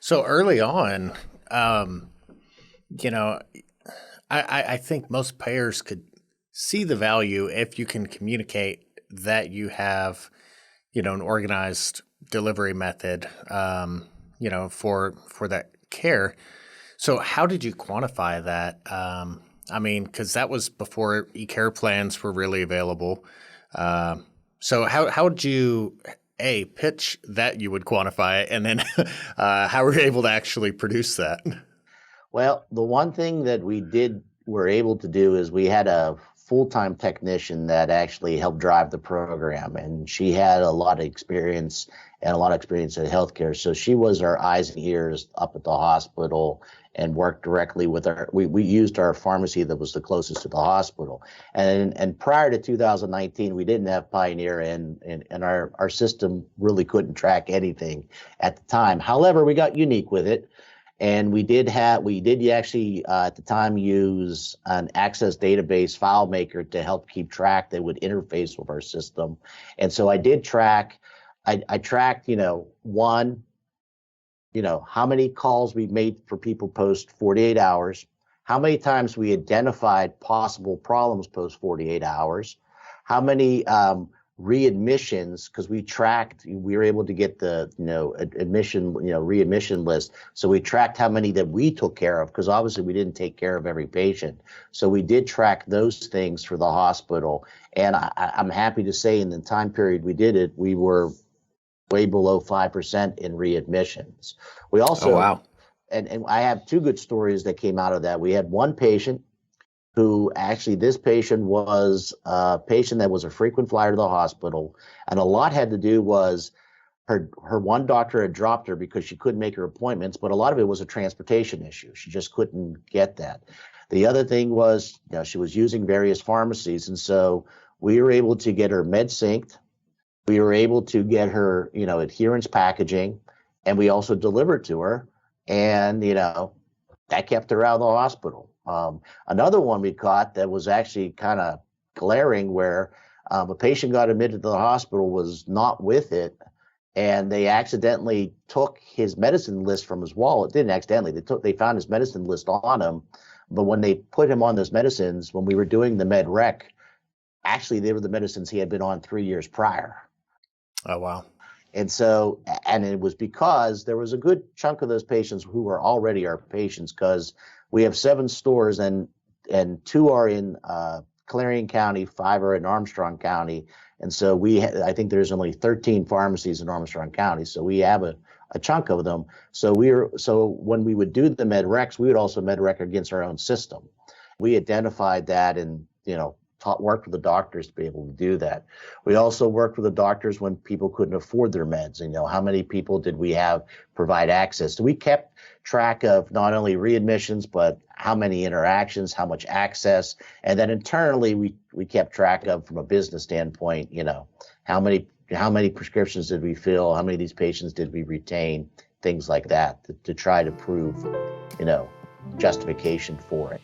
So early on, um, you know, I think most payers could see the value if you can communicate that you have, an organized delivery method, for that care. So how did you quantify that? I mean, because that was before e-care plans were really available. So how did you pitch that you would quantify it, and then how were you able to actually produce that? Well, the one thing that were able to do is we had a full-time technician that actually helped drive the program, and she had a lot of experience and a lot of experience in healthcare. So she was our eyes and ears up at the hospital and worked directly with we used our pharmacy that was the closest to the hospital. And prior to 2019, we didn't have Pioneer, and our system really couldn't track anything at the time. However, we got unique with it. And we did actually at the time use an Access database file maker to help keep track that would interface with our system. And so I did track, I tracked, how many calls we made for people post 48 hours, how many times we identified possible problems post 48 hours, how many readmissions, because we were able to get the admission readmission list, so we tracked how many that we took care of, because obviously we didn't take care of every patient. So we did track those things for the hospital, and I'm happy to say in the time period we did it, we were way below 5% in readmissions. We Oh, also, wow. and I have two good stories that came out of that. We had one patient who actually, this patient was a patient that was a frequent flyer to the hospital, and a lot had to do was her one doctor had dropped her because she couldn't make her appointments, but a lot of it was a transportation issue. She just couldn't get that. The other thing was, she was using various pharmacies, and so we were able to get her med synced. We were able to get her, adherence packaging, and we also delivered to her, and that kept her out of the hospital. Another one we caught that was actually kind of glaring, where a patient got admitted to the hospital, was not with it, and they accidentally took his medicine list from his wallet. Didn't accidentally. They found his medicine list on him, but when they put him on those medicines, when we were doing the med rec, actually they were the medicines he had been on 3 years prior. Oh, wow. And so, and it was because there was a good chunk of those patients who were already our patients, because we have 7 stores, and 2 are in Clarion County, 5 are in Armstrong County. And so I think there's only 13 pharmacies in Armstrong County. So we have a chunk of them. So when we would do the med recs, we would also med rec against our own system. We identified that, and, worked with the doctors to be able to do that. We also worked with the doctors when people couldn't afford their meds. How many people did we have provide access? So we kept track of not only readmissions, but how many interactions, how much access. And then internally, we kept track of, from a business standpoint, how many prescriptions did we fill? How many of these patients did we retain? Things like that to try to prove, justification for it.